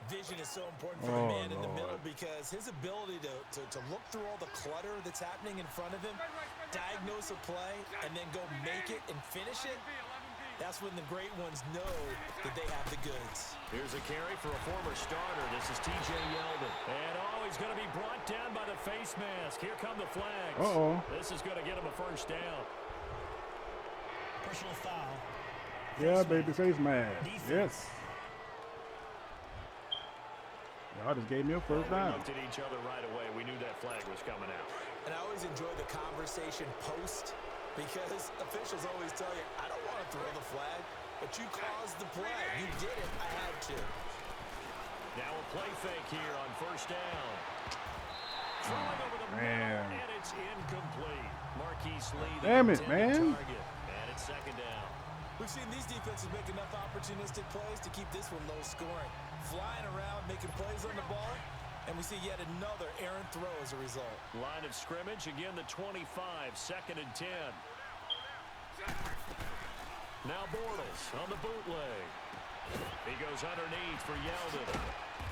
Vision is so important for the man in the middle because his ability to look through all the clutter that's happening in front of him, diagnose a play, and then go make it and finish it, That's when the great ones know that they have the goods.
Here's a carry for a former starter. This is T.J. Yeldon. And, he's going to be brought down by the face mask. Here come the flags.
Uh-oh.
This is going to get him a first down.
Personal foul.
Yeah, baby, face mask. Yes. Y'all just gave me a first down.
We looked at each other right away. We knew that flag was coming out.
And I always enjoy the conversation post because officials always tell you, I don't want to throw the flag, but you caused the play. You did it. I had to.
Now a play fake here on first down. Throwing over the
Man.
middle, and it's incomplete. Marquise Lee, the
Damn it,
intended
man.
target, and it's second down.
We've seen these defenses make enough opportunistic plays to keep this one low scoring. Flying around, making plays on the ball, and we see yet another errant throw as a result.
Line of scrimmage, again the 25, second and 10. Now Bortles on the bootleg. He goes underneath for Yeldon.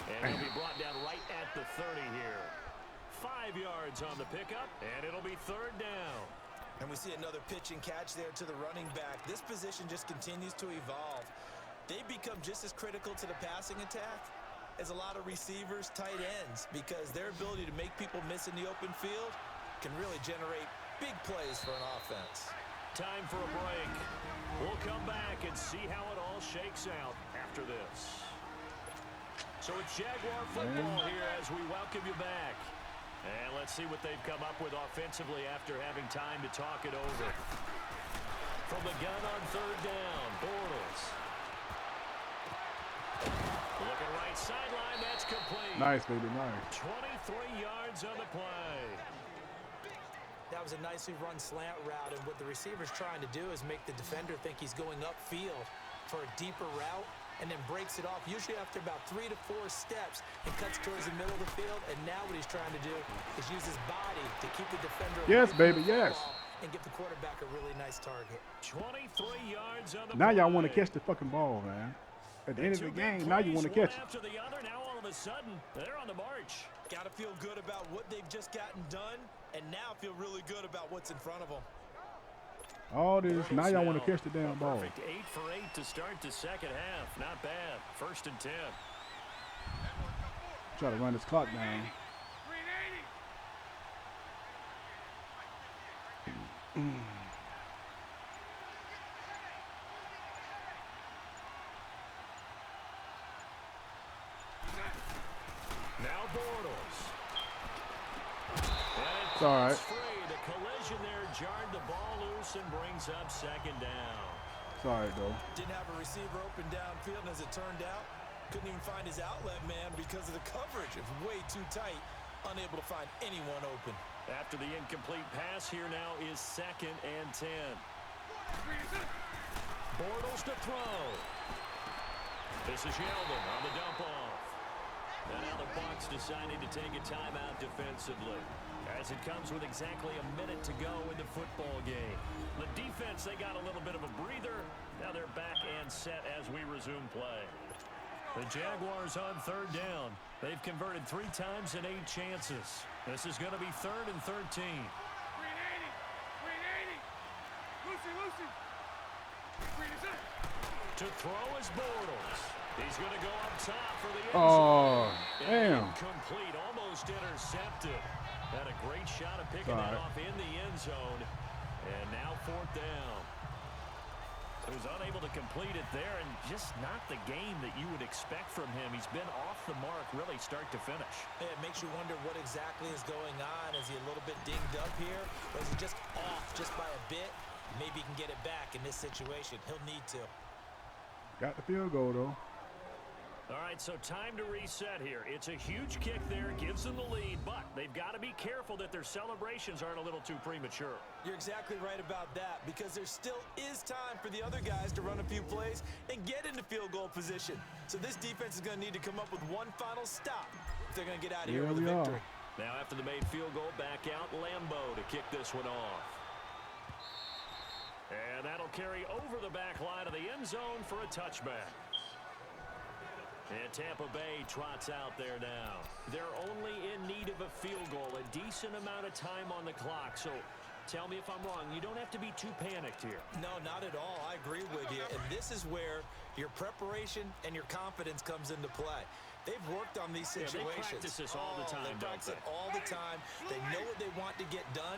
And he'll be brought down right at the 30 here. 5 yards on the pickup, and it'll be third down.
And we see another pitch and catch there to the running back. This position just continues to evolve. They become just as critical to the passing attack as a lot of receivers, tight ends, because their ability to make people miss in the open field can really generate big plays for an offense.
Time for a break. We'll come back and see how it all shakes out after this. So it's Jaguar football here as we welcome you back. And let's see what they've come up with offensively after having time to talk it over. From the gun on third down, Bortles. Looking right sideline, that's complete.
Nice, baby, nice.
23 yards on the play.
That was a nicely run slant route, and what the receiver's trying to do is make the defender think he's going upfield for a deeper route, and then breaks it off, usually after about 3 to 4 steps, and cuts towards the middle of the field. And now what he's trying to do is use his body to keep the defender
Yes,
away
baby,
from the
yes.
football and give the quarterback a really nice target.
23 yards on the
Now y'all
play.
want to catch the fucking ball, man. At the end of the
Two big
game, now you
plays,
want to catch
one
it.
after the other. Now all of a sudden, they're on the march.
Got to feel good about what they've just gotten done, and now feel really good about what's in front of them.
All this, now y'all want to catch the damn ball.
Perfect 8 for 8 to start the second half. Not bad. First and 10.
Try to run this clock down.
380.
Now Bortles.
It's all right.
Free. The collision there jarred the ball loose and brings up second down.
It's all right, though.
Didn't have a receiver open downfield, and as it turned out, couldn't even find his outlet man because of the coverage. It was way too tight, unable to find anyone open.
After the incomplete pass, here now is second and 10. Bortles to throw. This is Yeldon on the dump off. And now the Bucs deciding to take a timeout defensively, as it comes with exactly a minute to go in the football game. The defense, they got a little bit of a breather. Now they're back and set as we resume play. The Jaguars on third down. They've converted 3 times in 8 chances. This is going to be third and 13.
380. 380. Lucy. 380.
To throw is Bortles. He's going to go up top for the end
Oh,
zone.
damn.
Incomplete, almost intercepted. Had a great shot of picking that off in the end zone. And now fourth down. He was unable to complete it there, and just not the game that you would expect from him. He's been off the mark really start to finish.
It makes you wonder what exactly is going on. Is he a little bit dinged up here, or is he just off just by a bit? Maybe he can get it back in this situation. He'll need to.
Got the field goal, though.
All right, so time to reset here. It's a huge kick there, gives them the lead, but they've got to be careful that their celebrations aren't a little too premature.
You're exactly right about that, because there still is time for the other guys to run a few plays and get into field goal position. So this defense is going to need to come up with one final stop if they're going to get out of here with a victory.
Now after the made field goal, back out Lambeau to kick this one off. And that'll carry over the back line of the end zone for a touchback. And Tampa Bay trots out there now. They're only in need of a field goal, a decent amount of time on the clock. So Tell me if I'm wrong. You don't have to be too panicked here.
No, not at all. I agree with you. And this is where your preparation and your confidence comes into play. They've worked on these situations.
They practice this all the time,
They practice it all the time. They know what they want to get done.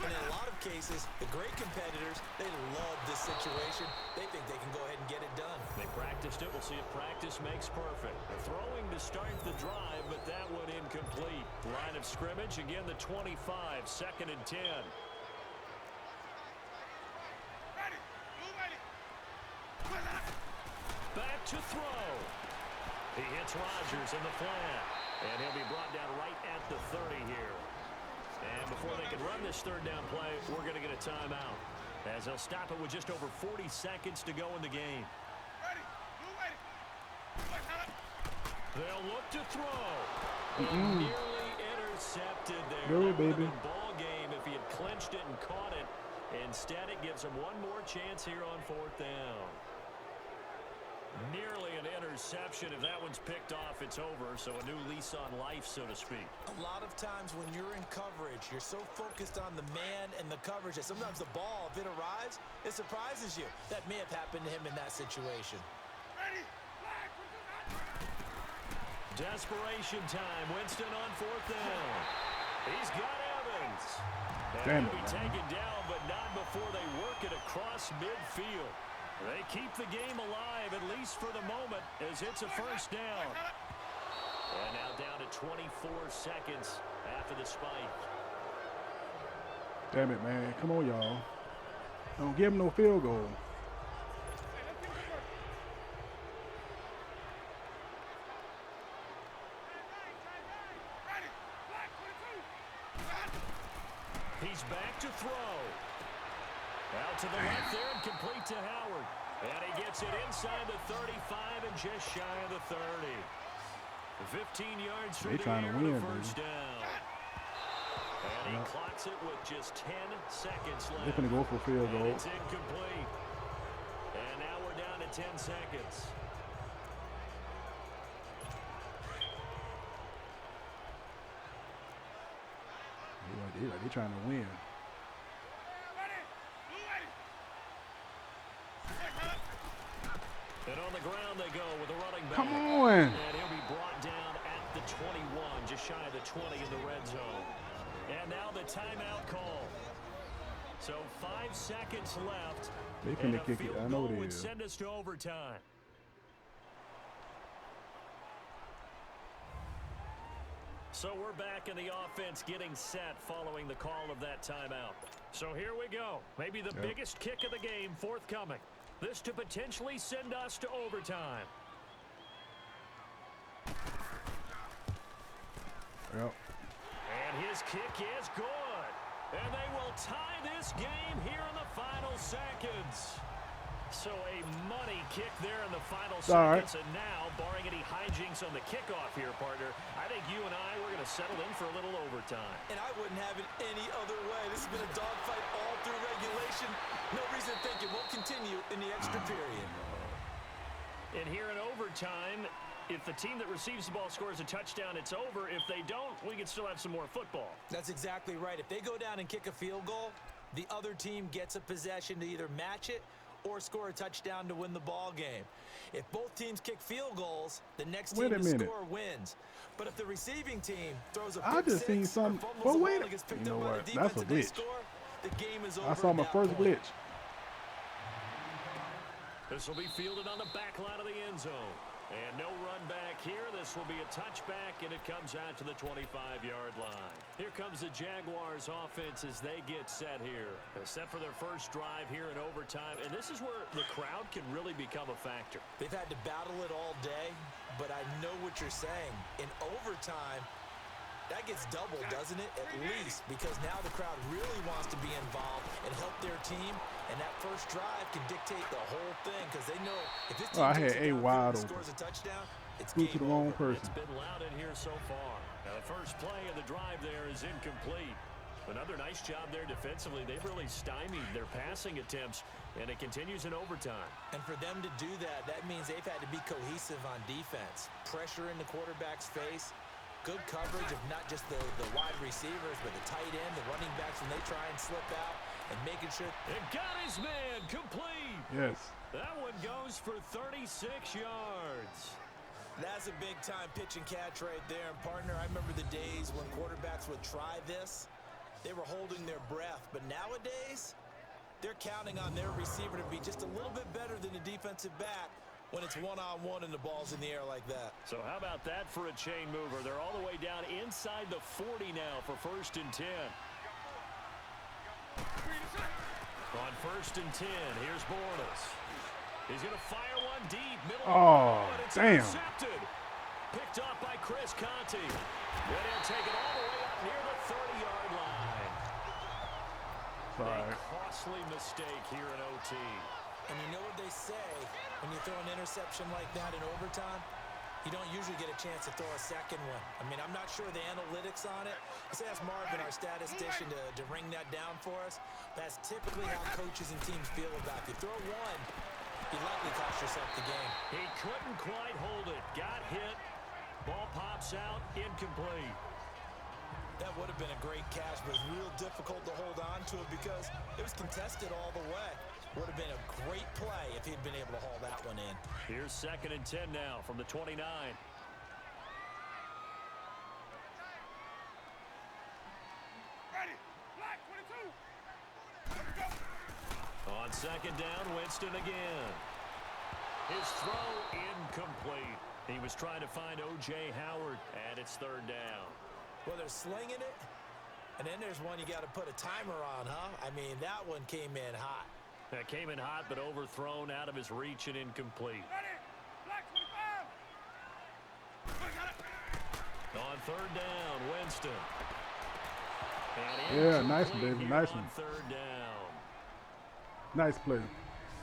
And in a lot of cases, the great competitors, they love this situation. They think they can go ahead and get it done.
They practiced it. We'll see if practice makes perfect. They're throwing to start the drive, but that one incomplete. Line of scrimmage, again the 25, 2nd and 10. Back to throw. He hits Rodgers in the flat, and he'll be brought down right at the 30 here. And before they can run this 3rd down play, we're going to get a timeout, as they'll stop it with just over 40 seconds to go in the game. They'll look to throw. Nearly intercepted there.
Go,
That would have
baby.
been ball game if he had clinched it and caught it. Instead, it gives him one more chance here on 4th down. Nearly an interception. If that one's picked off, it's over. So a new lease on life, so to speak.
A lot of times when you're in coverage, you're so focused on the man and the coverage that sometimes the ball, if it arrives, it surprises you. That may have happened to him in that situation.
Desperation time. Winston on 4th down. He's got Evans. And
Damn
he'll
it,
be
man.
taken down, but not before they work it across midfield. They keep the game alive, at least for the moment, as it's a 1st down. And now down to 24 seconds after the spike.
Damn it, man. Come on, y'all. Don't give him no field goal.
He's back to throw. Out to the left there and complete to Howard. And he gets it inside the 35 and just shy of the 30. 15 yards through the
trying to
air
win,
and a 1st
baby.
down. And he clocks it with just 10 seconds left.
They're going to go for a field
And
goal.
it's incomplete. And now we're down to 10 seconds.
They're trying to win.
And on the ground they go with a running back.
Come on.
And he'll be brought down at the 21, just shy of the 20 in the red zone. And now the timeout call. So 5 seconds left.
They
and
finna
a
kick it.
field
I know
goal
it
would
is.
send us to overtime. So we're back in the offense getting set following the call of that timeout. So here we go. Maybe the biggest kick of the game forthcoming. This to potentially send us to overtime.
Yep.
And his kick is good. And they will tie this game here in the final seconds. So a money kick there in the final seconds. And now, barring any hijinks on the kickoff here, partner, I think you and I, we're going to settle in for a little overtime.
And I wouldn't have it any other way. This has been a dogfight all through regulation. No reason to think it won't continue in the extra period.
And here in overtime, if the team that receives the ball scores a touchdown, it's over. If they don't, we can still have some more football.
That's exactly right. If they go down and kick a field goal, the other team gets a possession to either match it or score a touchdown to win the ball game. If both teams kick field goals, the next team to score wins. But if the receiving team throws a pick
just seen
six
some.
or fumbles
But
the ball
wait,
and gets picked
you know
up by
what?
the
That's
defense
a
and they
glitch.
score, the game is over.
I saw my
at that
first
point.
glitch.
This will be fielded on the back line of the end zone. And no run back here. This will be a touchback, and it comes out to the 25-yard line. Here comes the Jaguars offense as they get set here. They're set for their first drive here in overtime, and this is where the crowd can really become a factor.
They've had to battle it all day, but I know what you're saying. In overtime, that gets doubled, doesn't it? At least, because now the crowd really wants to be involved and help their team, and that first drive can dictate the whole thing because they know if this team
I had A wide open.
scores a touchdown, it's
Threw to the wrong
over.
person.
It's been loud in here so far. Now the first play of the drive there is incomplete. Another nice job there defensively. They've really stymied their passing attempts, and it continues in overtime.
And for them to do that, that means they've had to be cohesive on defense. Pressure in the quarterback's face, Good coverage of not just the wide receivers, but the tight end, the running backs when they try and slip out, and making sure.
It got his man complete.
Yes.
That one goes for 36 yards.
That's a big-time pitch and catch right there. And, partner, I remember the days when quarterbacks would try this. They were holding their breath. But nowadays, they're counting on their receiver to be just a little bit better than the defensive back when it's one-on-one and the ball's in the air like that.
So how about that for a chain mover? They're all the way down inside the 40 now for 1st and 10. On 1st and 10, here's Bortles. He's going to fire one deep. Middle.
Oh,
but it's
damn.
intercepted. Picked off by Chris Conte. And he'll take it all the way up near the 30-yard line.
Sorry.
A costly mistake here in OT.
And you know what they say, when you throw an interception like that in overtime, you don't usually get a chance to throw a second one. I mean, I'm not sure the analytics on it. Let's ask Marvin, our statistician, to ring that down for us. That's typically how coaches and teams feel about it. If you throw one, you likely cost yourself the game.
He couldn't quite hold it. Got hit. Ball pops out. Incomplete.
That would have been a great catch, but it was real difficult to hold on to it because it was contested all the way. Would have been a great play if he'd been able to haul that one in.
Here's 2nd and 10 now from the 29.
Ready. Black 22. Let me go.
On 2nd down, Winston again. His throw incomplete. He was trying to find O.J. Howard, and it's 3rd down.
Well, they're slinging it, and then there's one you got to put a timer on, huh? I mean, that one came in hot.
That came in hot, but overthrown out of his reach and incomplete.
Ready. Black 25. I got it.
On 3rd down, Winston. And
Yeah, nice,
incomplete
baby.
here
Nice
on
one.
3rd down.
Nice play.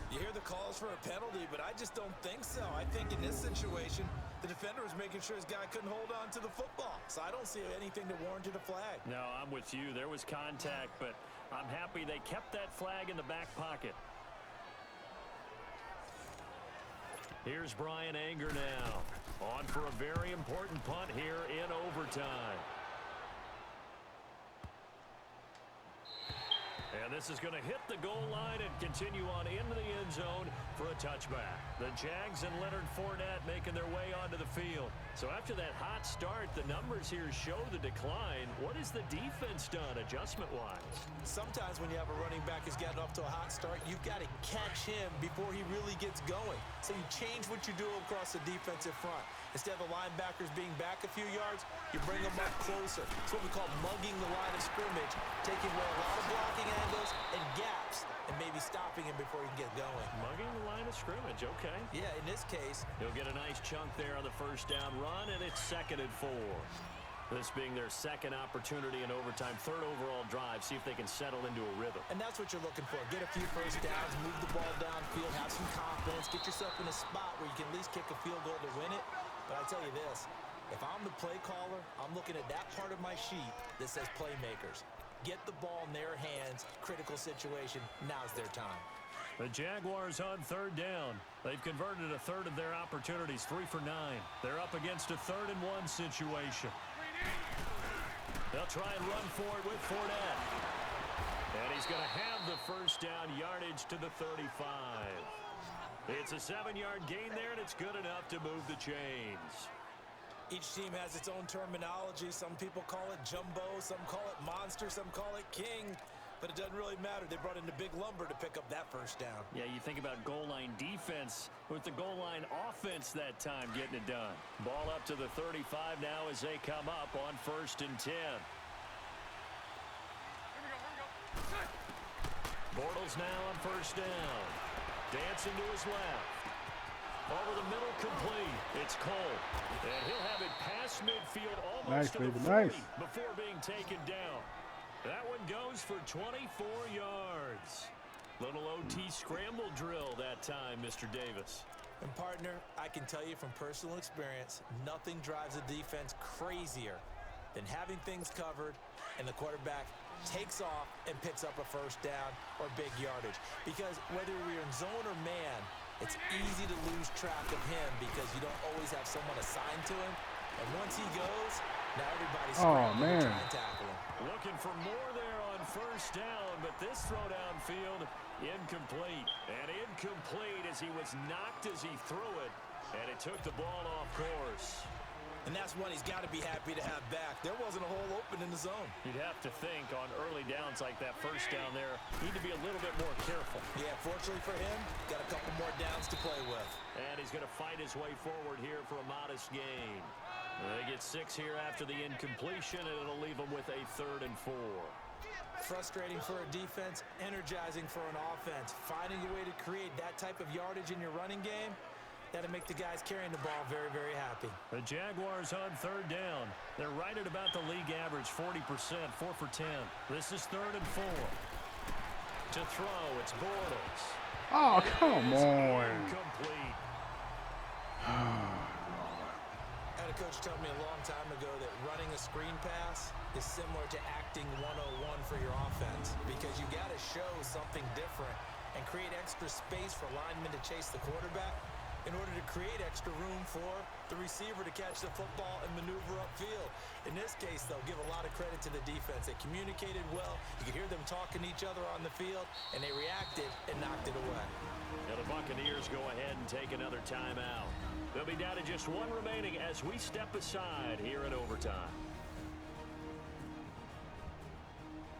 You hear the calls for a penalty, but I just don't think so. I think in this situation, the defender was making sure his guy couldn't hold on to the football. So I don't see anything to warrant a flag.
No, I'm with you. There was contact, but I'm happy they kept that flag in the back pocket. Here's Brian Anger now. On for a very important punt here in overtime. And this is going to hit the goal line and continue on into the end zone for a touchback. The Jags and Leonard Fournette making their way onto the field. So after that hot start, the numbers here show the decline. What has the defense done adjustment-wise?
Sometimes when you have a running back who's gotten off to a hot start, you've got to catch him before he really gets going. So you change what you do across the defensive front. Instead of the linebackers being back a few yards, you bring them up closer. It's what we call mugging the line of scrimmage, taking away a lot of blocking angles and gaps, and maybe stopping him before he can get going.
Mugging the line of scrimmage, okay.
Yeah, in this case,
He'll get a nice chunk there on the 1st down run, and it's 2nd and 4. This being their 2nd opportunity in overtime, 3rd overall drive, see if they can settle into a rhythm.
and that's what you're looking for. Get a few first downs, move the ball downfield, have some confidence, get yourself in a spot where you can at least kick a field goal to win it. But I tell you this, if I'm the play caller, I'm looking at that part of my sheet that says playmakers. Get the ball in their hands, critical situation, now's their time.
The Jaguars on 3rd down. They've converted a 1/3 of their opportunities, 3 for 9. They're up against a 3rd and 1 situation. They'll try and run for it with Fournette. And he's going to have the 1st down yardage to the 35. It's a 7-yard gain there, and it's good enough to move the chains.
Each team has its own terminology. Some people call it jumbo, some call it monster, some call it king. But it doesn't really matter. They brought in the big lumber to pick up that 1st down.
Yeah, you think about goal line defense with the goal line offense that time getting it done. Ball up to the 35 now as they come up on 1st and 10.
Here we go.
Bortles now on 1st down. Dancing to his left. Over the middle, complete. It's Cole. And he'll have it past midfield almost
Nice,
to the
baby,
40
nice.
before being taken down. That one goes for 24 yards. Little OT scramble drill that time, Mr. Davis.
And partner, I can tell you from personal experience, nothing drives a defense crazier than having things covered and the quarterback takes off and picks up a 1st down or big yardage. Because whether you're in zone or man, it's easy to lose track of him because you don't always have someone assigned to him. And once he goes, Now everybody's
Oh,
scrambling
man.
to try and tackle him.
Looking for more there on first down, but this throw downfield, incomplete. And incomplete as he was knocked as he threw it, and it took the ball off course.
And that's one he's got to be happy to have back. There wasn't a hole open in the zone.
You'd have to think on early downs like that first down there, need to be a little bit more careful.
Yeah, fortunately for him, got a couple more downs to play with.
And he's going to fight his way forward here for a modest gain. They get 6 here after the incompletion, and it'll leave them with a 3rd and 4.
Frustrating for a defense, energizing for an offense. Finding a way to create that type of yardage in your running game, that'll make the guys carrying the ball very, very happy.
The Jaguars on 3rd down. They're right at about the league average, 40%, 4 for 10. This is 3rd and 4. To throw, it's Bortles.
Oh, come on.
Incomplete.
I had a coach tell me a long time ago that running a screen pass is similar to acting 101 for your offense, because you got to show something different and create extra space for linemen to chase the quarterback in order to create extra room for the receiver to catch the football and maneuver upfield. In this case, they'll give a lot of credit to the defense. They communicated well. You could hear them talking to each other on the field, and they reacted and knocked it away.
Now the Buccaneers go ahead and take another timeout. They'll be down to just 1 remaining as we step aside here in overtime.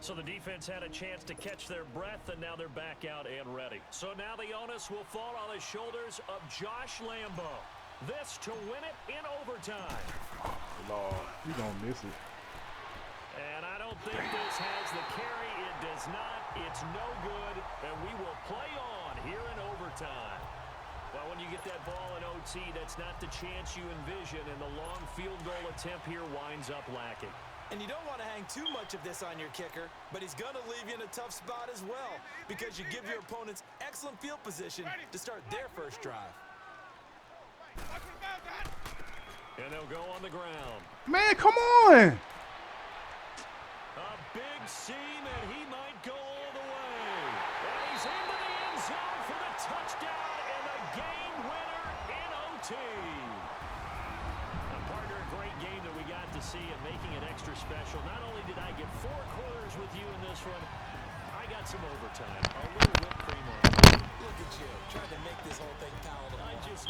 So the defense had a chance to catch their breath, and now they're back out and ready. So now the onus will fall on the shoulders of Josh Lambo. This to win it in overtime.
Lord, you gonna miss it.
And I don't think this has the carry. It does not. It's no good. And we will play on here in overtime. Well, when you get that ball in OT, that's not the chance you envision, and the long field goal attempt here winds up lacking.
And you don't want to hang too much of this on your kicker, but he's going to leave you in a tough spot as well, because you give your opponents excellent field position to start their first drive.
And they'll go on the ground.
Man, come on.
A big seam, and he might go all the way. And he's into the end zone for the touchdown and the game winner in OT. Partner, a great game that we got to see and making it extra special. Not only did I get 4 quarters with you in this one, I got some overtime. A little whipped cream on it.
Look at you, trying to make this whole thing palatable.
I just